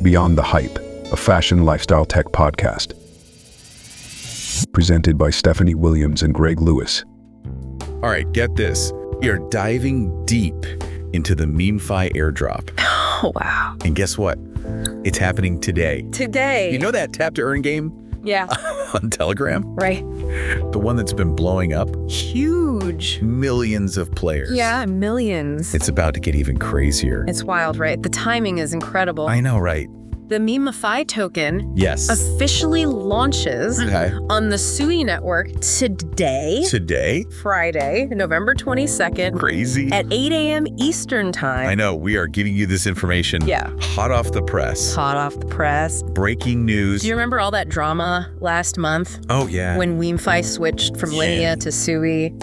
Beyond the Hype, a fashion lifestyle tech podcast. Presented by Stephanie Williams and Greg Lewis. All right, get this. We are diving deep into the MemeFi Airdrop. Oh, wow. And guess what? It's happening today. Today. You know that tap to earn game? Yeah. On Telegram? Right. The one that's been blowing up? Huge. Millions of players. Yeah, millions. It's about to get even crazier. It's wild, right? The timing is incredible. I know, right? The MemeFi token Yes. officially launches Okay. on the Sui network today, Today? Friday, November 22nd, Crazy. at 8 a.m. Eastern time. I know. We are giving you this information. Yeah. Hot off the press. Hot off the press. Breaking news. Do you remember all that drama last month Oh, yeah. when MemeFi switched from Linea to Sui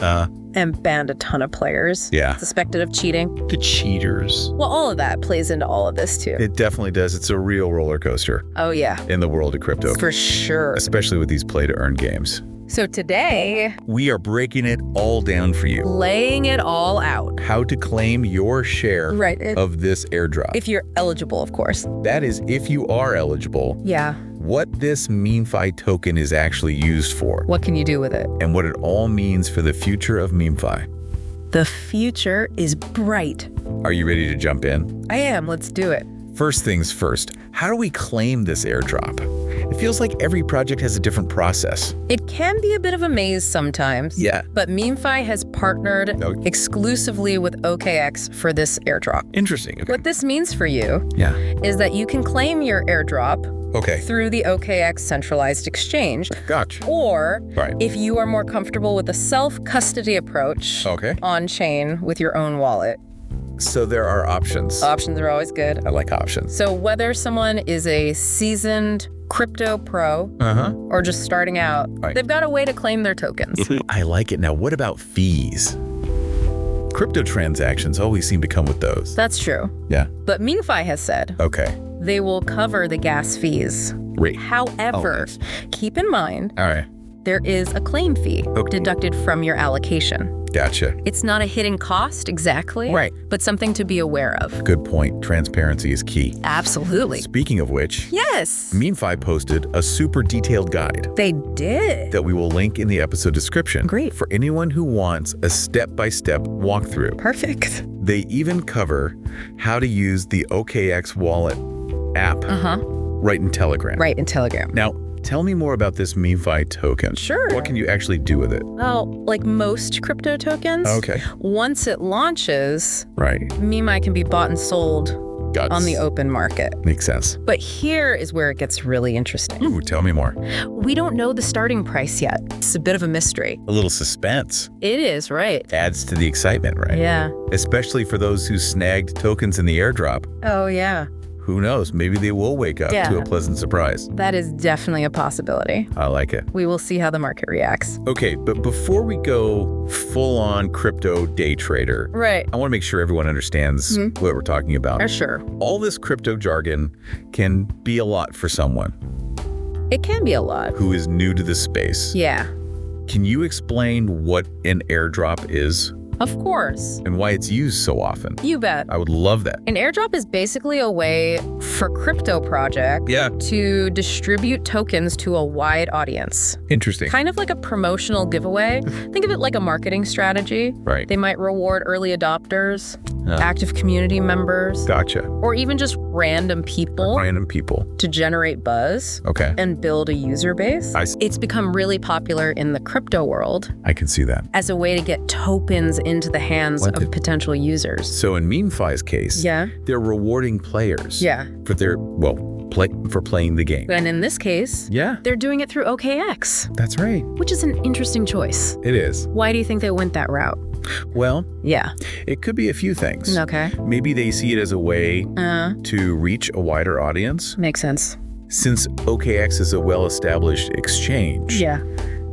and banned a ton of players Yeah. suspected of cheating? The cheaters. Well, all of that plays into all of this too. It definitely does. It's a real roller coaster Oh yeah, in the world of crypto, for sure. especially with these play-to-earn games. So today, We are breaking it all down for you. laying it all out. How to claim your share Right. of this airdrop. If you're eligible, of course. That is, if you are eligible, Yeah. what this MemeFi token is actually used for, What can you do with it? and what it all means for the future of MemeFi. The future is bright. Are you ready to jump in? I am. Let's do it. First things first, how do we claim this airdrop? It feels like every project has a different process. It can be a bit of a maze sometimes. Yeah. But MemeFi has partnered Okay. exclusively with OKX for this airdrop. Interesting. Okay. What this means for you Yeah. is that you can claim your airdrop Okay. through the OKX centralized exchange, Gotcha. or Right. if you are more comfortable with a self-custody approach Okay. on-chain with your own wallet. So there are options. Options are always good. I like options. So whether someone is a seasoned crypto pro or just starting out, Right. they've got a way to claim their tokens. I like it. Now, what about fees? Crypto transactions always seem to come with those. That's true. Yeah. But MemeFi has said Okay. they will cover the gas fees. Great. However, Oh, nice. keep in mind, All right. there is a claim fee Okay. deducted from your allocation. Gotcha. It's not a hidden cost exactly, Right. but something to be aware of. Good point. Transparency is key. Absolutely. Speaking of which, Yes, MemeFi posted a super detailed guide they did. that we will link in the episode description. Great. For anyone who wants a step-by-step walkthrough. Perfect. They even cover how to use the OKX wallet app right in Telegram. Right, in Telegram. Now, tell me more about this MemeFi token. Sure. What can you actually do with it? Well, like most crypto tokens, Okay. once it launches, Right. MemeFi can be bought and sold Got on the open market. Makes sense. But here is where it gets really interesting. Ooh, tell me more. We don't know the starting price yet. It's a bit of a mystery. A little suspense It is, right? adds to the excitement, right? Yeah. Especially for those who snagged tokens in the airdrop. Oh, yeah. Who knows? Maybe they will wake up Yeah. to a pleasant surprise. That is definitely a possibility. I like it. We will see how the market reacts. Okay, but before we go full-on crypto day trader, Right. I want to make sure everyone understands what we're talking about. For sure. All this crypto jargon can be a lot for someone It can be a lot. who is new to this space. Yeah. Can you explain what an airdrop is Of course. and why it's used so often? You bet. I would love that. An airdrop is basically a way for crypto projects Yeah. to distribute tokens to a wide audience. Interesting. Kind of like a promotional giveaway. Think of it like a marketing strategy. Right. They might reward early adopters, Yeah. active community members, Gotcha. or even just random people Random people. to generate buzz Okay. and build a user base. I see. It's become really popular in the crypto world I can see that. as a way to get tokens into the hands What of the- potential users. So in MemeFi's case, Yeah. they're rewarding players Yeah. for their, for playing the game. And in this case, Yeah, they're doing it through OKX, that's right. which is an interesting choice. It is. Why do you think they went that route? Well, Yeah. it could be a few things. Okay. Maybe they see it as a way to reach a wider audience. Makes sense. Since OKX is a well-established exchange, Yeah,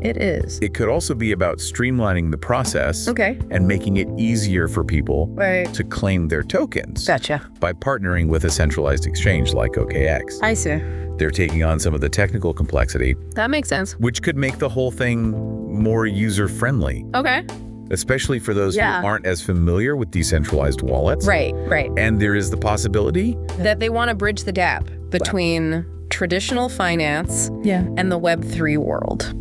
it is. it could also be about streamlining the process Okay. and making it easier for people Right. to claim their tokens Gotcha. by partnering with a centralized exchange like OKX. I see. They're taking on some of the technical complexity, That makes sense. which could make the whole thing more user-friendly, Okay. especially for those Yeah. who aren't as familiar with decentralized wallets. Right, right. And there is the possibility That they want to bridge the gap between traditional finance and the Web3 world,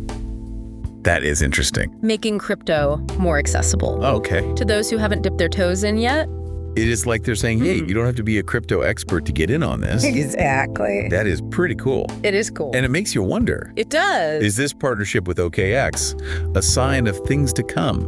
That is interesting. making crypto more accessible. Okay. To those who haven't dipped their toes in yet. It is like they're saying, hey, you don't have to be a crypto expert to get in on this. Exactly. That is pretty cool. It is cool. And it makes you wonder, It does. is this partnership with OKX a sign of things to come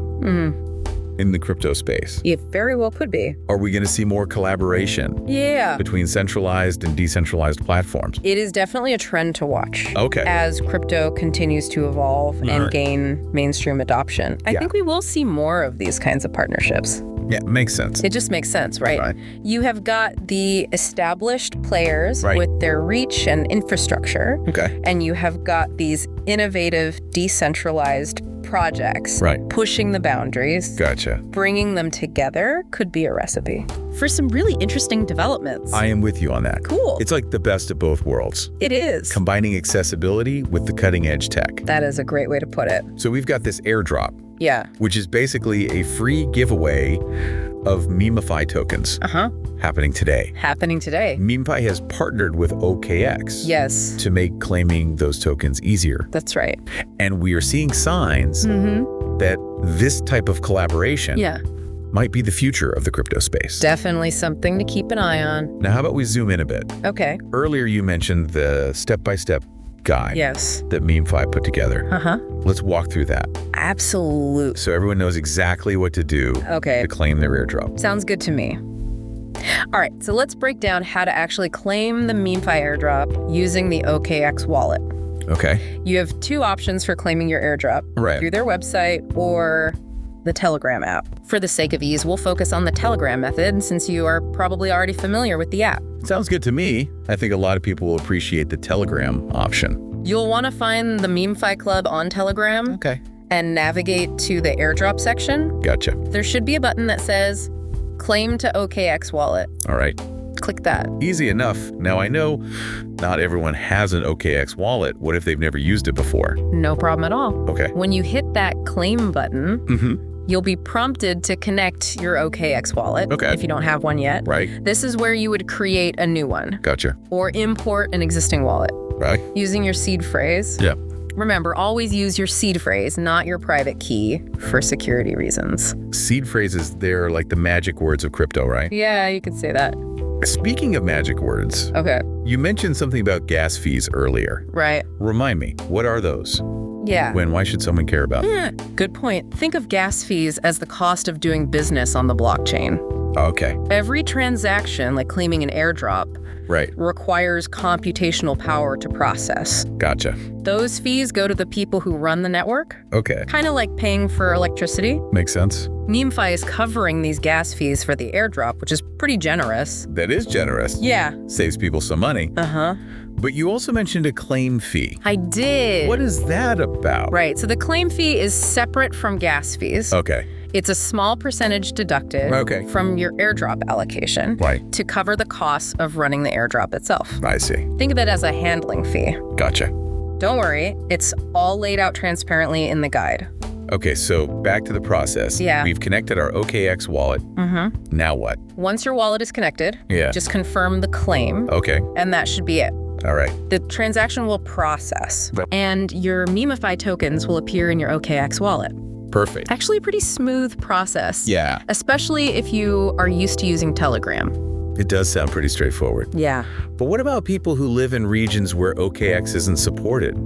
in the crypto space? It very well could be. Are we going to see more collaboration Yeah. between centralized and decentralized platforms? It is definitely a trend to watch. Okay. As crypto continues to evolve and gain mainstream adoption. I think we will see more of these kinds of partnerships. Yeah, makes sense. It just makes sense, right? Right. You have got the established players Right. with their reach and infrastructure. Okay. And you have got these innovative, decentralized projects Right. pushing the boundaries. Gotcha. Bringing them together could be a recipe for some really interesting developments. I am with you on that. Cool. It's like the best of both worlds, It is. combining accessibility with the cutting edge tech. That is a great way to put it. So we've got this airdrop, Yeah. which is basically a free giveaway of MemeFi tokens happening today. Happening today. MemeFi has partnered with OKX Yes. to make claiming those tokens easier. That's right. And we are seeing signs that this type of collaboration Yeah. might be the future of the crypto space. Definitely something to keep an eye on. Now, how about we zoom in a bit? Okay. Earlier, you mentioned the step-by-step guide Yes. that MemeFi put together. Let's walk through that Absolute. so everyone knows exactly what to do Okay. to claim their airdrop. Sounds good to me. All right, so let's break down how to actually claim the MemeFi airdrop using the OKX wallet. Okay. You have two options for claiming your airdrop. Right. Through their website or the Telegram app. For the sake of ease, we'll focus on the Telegram method since you are probably already familiar with the app. Sounds good to me. I think a lot of people will appreciate the Telegram option. You'll want to find the MemeFi Club on Telegram Okay. and navigate to the airdrop section. Gotcha. There should be a button that says Claim to OKX Wallet. All right. Click that. Easy enough. Now, I know not everyone has an OKX wallet. What if they've never used it before? No problem at all. Okay. When you hit that claim button, you'll be prompted to connect your OKX wallet Okay. if you don't have one yet. Right. This is where you would create a new one Gotcha. or import an existing wallet Right. using your seed phrase. Yeah. Remember, always use your seed phrase, not your private key, for security reasons. Seed phrases, they're like the magic words of crypto, right? Yeah, you could say that. Speaking of magic words, Okay, you mentioned something about gas fees earlier. right. Remind me, what are those? Yeah. Why should someone care about them? Good point. Think of gas fees as the cost of doing business on the blockchain. Okay. Every transaction, like claiming an airdrop, Right. requires computational power to process. Gotcha. Those fees go to the people who run the network, Okay. kind of like paying for electricity. Makes sense. MemeFi is covering these gas fees for the airdrop, which is pretty generous. That is generous. Yeah. Saves people some money. Uh-huh. But you also mentioned a claim fee. I did. What is that about? Right, so the claim fee is separate from gas fees. Okay. It's a small percentage deducted Okay. from your airdrop allocation Right. to cover the costs of running the airdrop itself. I see. Think of it as a handling fee. Gotcha. Don't worry, it's all laid out transparently in the guide. Okay, so back to the process. Yeah. We've connected our OKX wallet. Now what? Once your wallet is connected, Yeah. just confirm the claim, Okay. and that should be it. All right. The transaction will process, and your MemeFi tokens will appear in your OKX wallet. Perfect. Actually, a pretty smooth process. Yeah. Especially if you are used to using Telegram. It does sound pretty straightforward. Yeah. But what about people who live in regions where OKX isn't supported?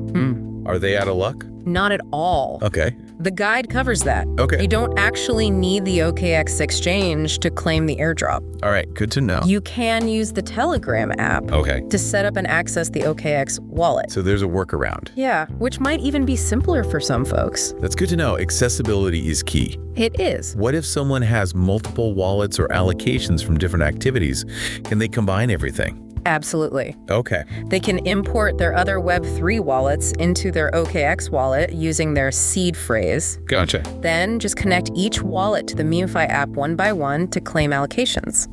Are they out of luck? Not at all. Okay. The guide covers that. Okay. You don't actually need the OKX exchange to claim the airdrop. All right. Good to know. You can use the Telegram app Okay. to set up and access the OKX wallet. So there's a workaround. Yeah, which might even be simpler for some folks. That's good to know. Accessibility is key. It is. What if someone has multiple wallets or allocations from different activities? Can they combine everything? Absolutely. Okay. They can import their other Web3 wallets into their OKX wallet using their seed phrase. Gotcha. Then just connect each wallet to the MemeFi app one by one to claim allocations.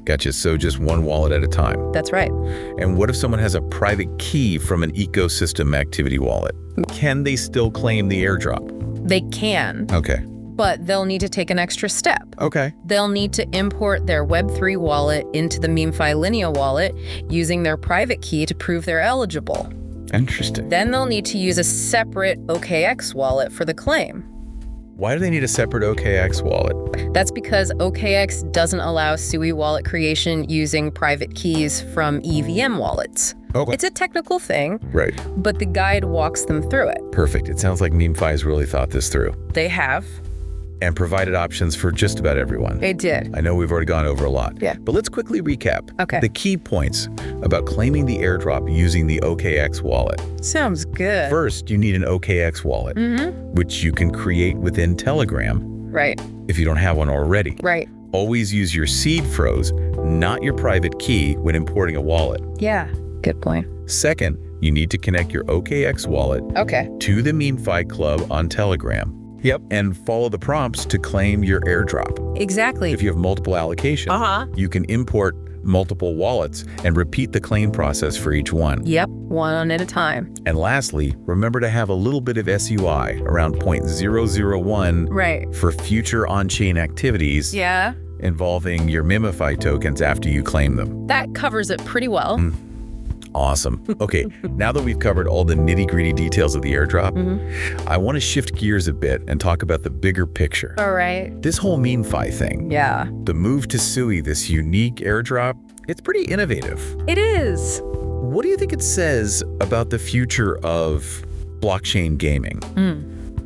Gotcha. So just one wallet at a time. That's right. And what if someone has a private key from an ecosystem activity wallet? Can they still claim the airdrop? They can, Okay. But they'll need to take an extra step. Okay. They'll need to import their Web3 wallet into the MemeFi Linea wallet using their private key to prove they're eligible. Interesting. Then they'll need to use a separate OKX wallet for the claim. Why do they need a separate OKX wallet? That's because OKX doesn't allow Sui wallet creation using private keys from EVM wallets. Okay. It's a technical thing, Right. but the guide walks them through it. Perfect. It sounds like MemeFi's really thought this through They have. and provided options for just about everyone. It did. I know we've already gone over a lot. Yeah. But let's quickly recap Okay. the key points about claiming the airdrop using the OKX wallet. Sounds good. First, you need an OKX wallet, which you can create within Telegram Right, if you don't have one already. right. Always use your seed phrase, not your private key, when importing a wallet. Yeah, good point. Second, you need to connect your OKX wallet Okay. to the MemeFi Club on Telegram. Yep. And follow the prompts to claim your airdrop. Exactly. If you have multiple allocations, you can import multiple wallets and repeat the claim process for each one. Yep, one at a time. And lastly, remember to have a little bit of SUI around 0.001 Right. for future on-chain activities Yeah, involving your MemeFi tokens after you claim them. that covers it pretty well. Awesome. Okay, now that we've covered all the nitty-gritty details of the airdrop, I want to shift gears a bit and talk about the bigger picture. All right. This whole MemeFi thing, Yeah, the move to Sui, this unique airdrop, it's pretty innovative. it is. What do you think it says about the future of blockchain gaming?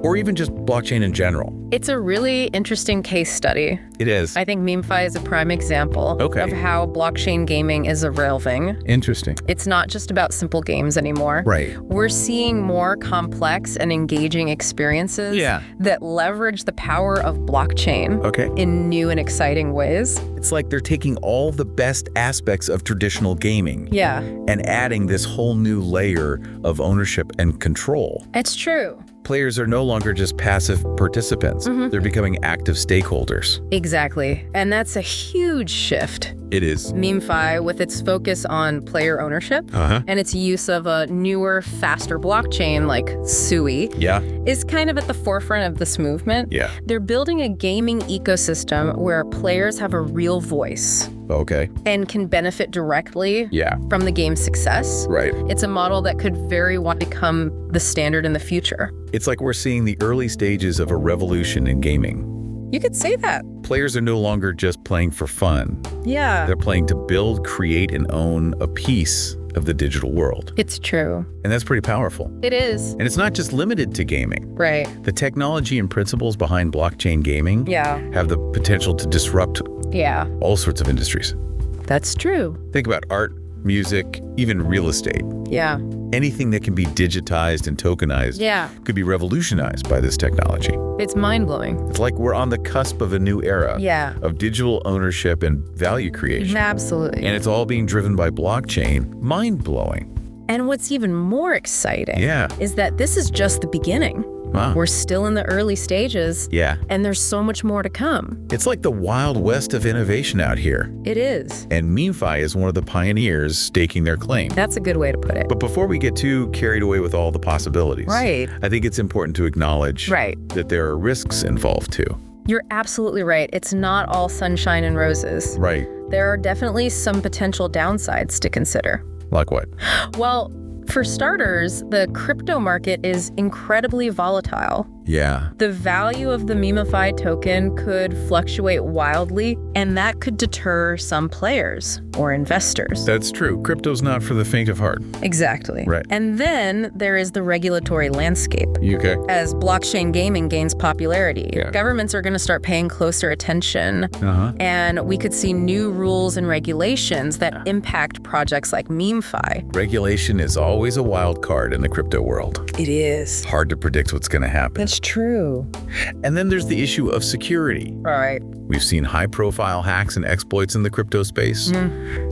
Or even just blockchain in general? It's a really interesting case study. It is. I think MemeFi is a prime example Okay. of how blockchain gaming is evolving. Interesting. It's not just about simple games anymore. Right. We're seeing more complex and engaging experiences Yeah. that leverage the power of blockchain Okay. in new and exciting ways. It's like they're taking all the best aspects of traditional gaming Yeah, and adding this whole new layer of ownership and control. it's true. Players are no longer just passive participants. They're becoming active stakeholders. Exactly. And that's a huge shift. It is. MemeFi, with its focus on player ownership and its use of a newer, faster blockchain like Sui, Yeah. is kind of at the forefront of this movement. Yeah. They're building a gaming ecosystem where players have a real voice Okay. and can benefit directly Yeah. from the game's success. Right. It's a model that could very well become the standard in the future. It's like we're seeing the early stages of a revolution in gaming. You could say that. Players are no longer just playing for fun. Yeah. They're playing to build, create, and own a piece of the digital world. It's true. And that's pretty powerful. It is. And it's not just limited to gaming. Right. The technology and principles behind blockchain gaming Yeah. have the potential to disrupt Yeah. all sorts of industries. That's true. Think about art, music, even real estate. Yeah. Anything that can be digitized and tokenized Yeah. could be revolutionized by this technology. It's mind-blowing. It's like we're on the cusp of a new era Yeah. of digital ownership and value creation. Absolutely. And it's all being driven by blockchain. Mind-blowing. And what's even more exciting Yeah. is that this is just the beginning. Wow. We're still in the early stages, Yeah. and there's so much more to come. It's like the Wild West of innovation out here. It is. And MemeFi is one of the pioneers staking their claim. That's a good way to put it. But before we get too carried away with all the possibilities, Right. I think it's important to acknowledge Right. that there are risks involved too. You're absolutely right. It's not all sunshine and roses. Right. There are definitely some potential downsides to consider. Like what? Well, for starters, the crypto market is incredibly volatile. Yeah. The value of the MemeFi token could fluctuate wildly, and that could deter some players or investors. That's true. Crypto's not for the faint of heart. Exactly. Right. And then there is the regulatory landscape. Okay. As blockchain gaming gains popularity, Yeah. governments are going to start paying closer attention, Uh-huh. and we could see new rules and regulations that impact projects like MemeFi. Regulation is always a wild card in the crypto world. It is. Hard to predict what's going to happen. That's true. And then there's the issue of security. All right. We've seen high-profile hacks and exploits in the crypto space.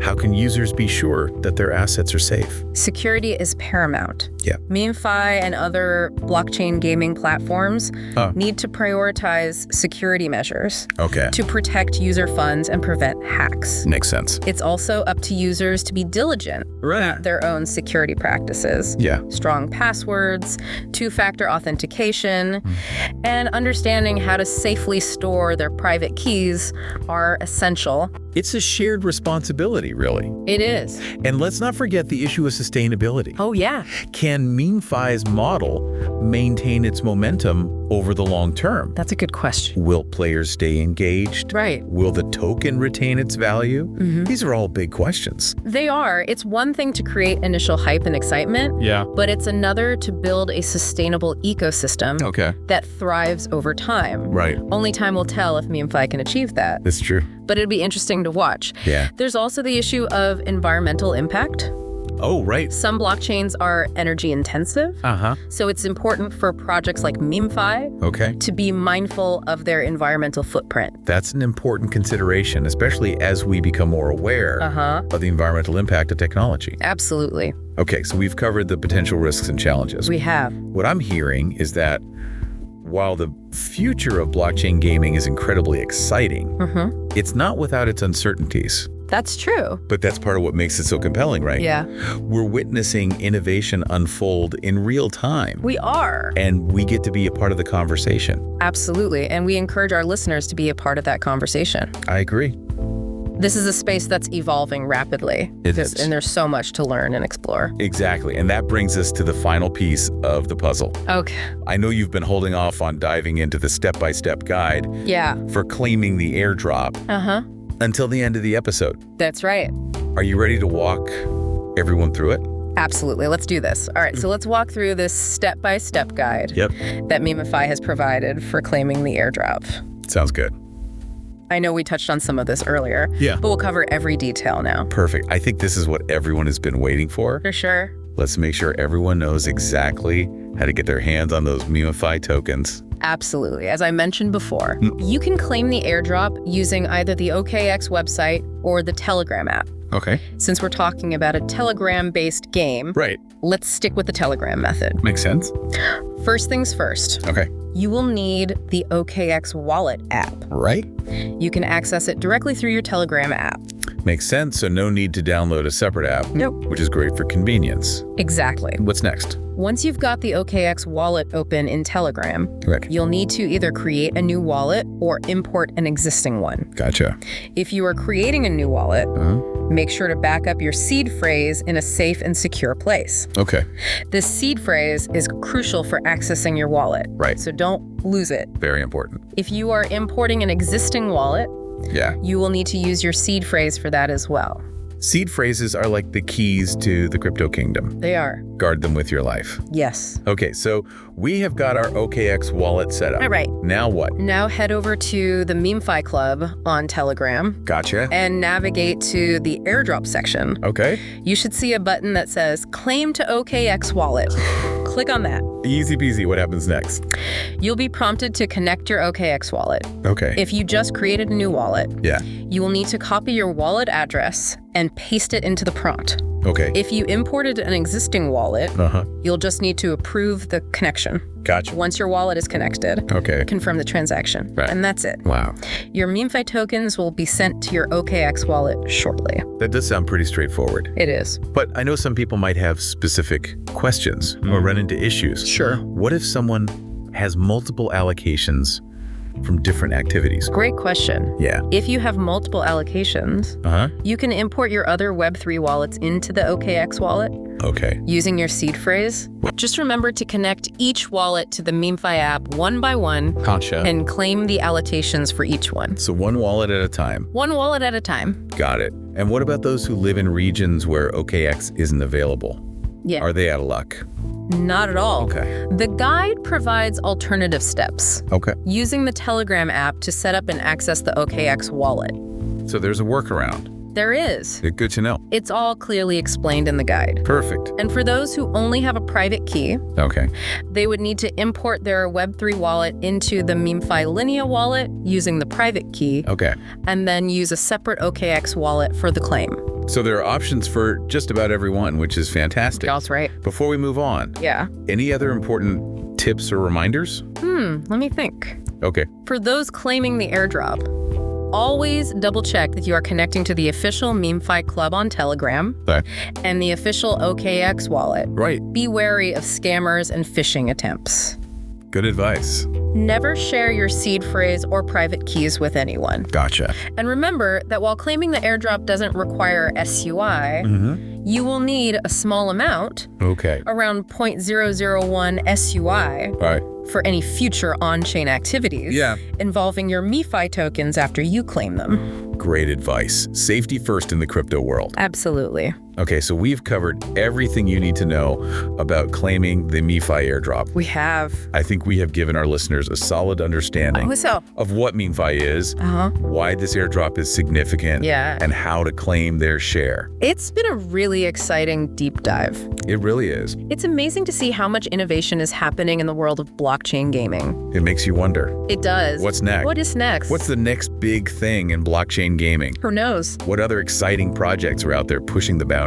How can users be sure that their assets are safe? Security is paramount. Yeah. MemeFi and other blockchain gaming platforms Oh. need to prioritize security measures Okay. to protect user funds and prevent hacks. Makes sense. It's also up to users to be diligent Right. with their own security practices. Yeah. Strong passwords, two-factor authentication, information, and understanding how to safely store their private keys are essential. It's a shared responsibility, really. It is. And let's not forget the issue of sustainability. Oh, yeah. Can MemeFi's model maintain its momentum over the long term? That's a good question. Will players stay engaged? Right. Will the token retain its value? These are all big questions. They are. It's one thing to create initial hype and excitement, but it's another to build a sustainable ecosystem that thrives over time. Right. Only time will tell if MemeFi can achieve that. That's true. But it'd be interesting to watch. Yeah. There's also the issue of environmental impact. Oh, right. Some blockchains are energy intensive, so it's important for projects like MemeFi to be mindful of their environmental footprint. That's an important consideration, especially as we become more aware of the environmental impact of technology. Absolutely. Okay, so we've covered the potential risks and challenges. We have. What I'm hearing is that while the future of blockchain gaming is incredibly exciting, it's not without its uncertainties. That's true. But that's part of what makes it so compelling, right? Yeah. We're witnessing innovation unfold in real time. We are. And we get to be a part of the conversation. Absolutely. And we encourage our listeners to be a part of that conversation. I agree. This is a space that's evolving rapidly. It is. And there's so much to learn and explore. Exactly. And that brings us to the final piece of the puzzle. Okay. I know you've been holding off on diving into the step-by-step guide for claiming the airdrop until the end of the episode. That's right. Are you ready to walk everyone through it? Absolutely. Let's do this. All right. So let's walk through this step-by-step guide that MemeFi has provided for claiming the airdrop. Sounds good. I know we touched on some of this earlier, but we'll cover every detail now. Perfect. I think this is what everyone has been waiting for. For sure. Let's make sure everyone knows exactly how to get their hands on those MemeFi tokens. Absolutely. As I mentioned before, you can claim the airdrop using either the OKX website or the Telegram app. Okay. Since we're talking about a Telegram-based game, let's stick with the Telegram method. Makes sense. First things first. Okay. You will need the OKX wallet app. Right. You can access it directly through your Telegram app. Makes sense, so no need to download a separate app. Nope. Which is great for convenience. Exactly. What's next? Once you've got the OKX wallet open in Telegram, you'll need to either create a new wallet or import an existing one. Gotcha. If you are creating a new wallet, make sure to back up your seed phrase in a safe and secure place. Okay. This seed phrase is crucial for accessing your wallet. Right. So don't lose it. Very important. If you are importing an existing wallet, you will need to use your seed phrase for that as well. Seed phrases are like the keys to the crypto kingdom. They are. Guard them with your life. Yes. Okay, so we have got our OKX wallet set up. All right. Now what? Now head over to the MemeFi Club on Telegram. Gotcha. And navigate to the airdrop section. Okay. You should see a button that says Claim to OKX Wallet. Click on that. Easy peasy. What happens next? You'll be prompted to connect your OKX wallet. Okay. If you just created a new wallet, you will need to copy your wallet address and paste it into the prompt. Okay. If you imported an existing wallet, you'll just need to approve the connection. Gotcha. Once your wallet is connected, confirm the transaction. Right. And that's it. Wow. Your MemeFi tokens will be sent to your OKX wallet shortly. That does sound pretty straightforward. It is. But I know some people might have specific questions or run into issues. Sure. What if someone has multiple allocations from different activities? Great question. Yeah. If you have multiple allocations, you can import your other Web3 wallets into the OKX wallet using your seed phrase. Just remember to connect each wallet to the MemeFi app one by one and claim the allocations for each one. So one wallet at a time. One wallet at a time. Got it. And what about those who live in regions where OKX isn't available? Yeah. Are they out of luck? Not at all. Okay. The guide provides alternative steps. Okay. Using the Telegram app to set up and access the OKX wallet. So there's a workaround. There is. Good to know. It's all clearly explained in the guide. Perfect. And for those who only have a private key, they would need to import their Web3 wallet into the MemeFi Linea wallet using the private key, and then use a separate OKX wallet for the claim. So there are options for just about everyone, which is fantastic. That's right. Before we move on, any other important tips or reminders? Let me think. Okay. For those claiming the airdrop, always double check that you are connecting to the official MemeFi Club on Telegram and the official OKX wallet. Right. Be wary of scammers and phishing attempts. Good advice. Never share your seed phrase or private keys with anyone. Gotcha. And remember that while claiming the airdrop doesn't require SUI, you will need a small amount, around 0.001 SUI, for any future on-chain activities involving your MeFi tokens after you claim them. Great advice. Safety first in the crypto world. Absolutely. Okay, so we've covered everything you need to know about claiming the MeFi airdrop. We have. I think we have given our listeners a solid understanding of what MemeFi is, why this airdrop is significant, and how to claim their share. It's been a really exciting deep dive. It really is. It's amazing to see how much innovation is happening in the world of blockchain gaming. It makes you wonder. It does. What's next? What is next? What's the next big thing in blockchain gaming? Who knows? What other exciting projects are out there pushing the boundaries?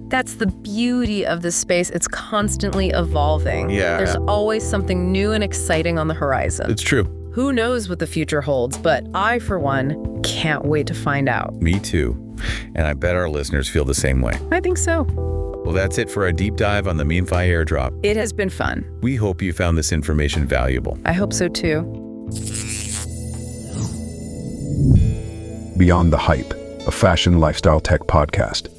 That's the beauty of this space. It's constantly evolving. Yeah. There's always something new and exciting on the horizon. It's true. Who knows what the future holds, but I, for one, can't wait to find out. Me too. And I bet our listeners feel the same way. I think so. Well, that's it for our deep dive on the MemeFi airdrop. It has been fun. We hope you found this information valuable. I hope so too. Beyond the Hype, a fashion lifestyle tech podcast.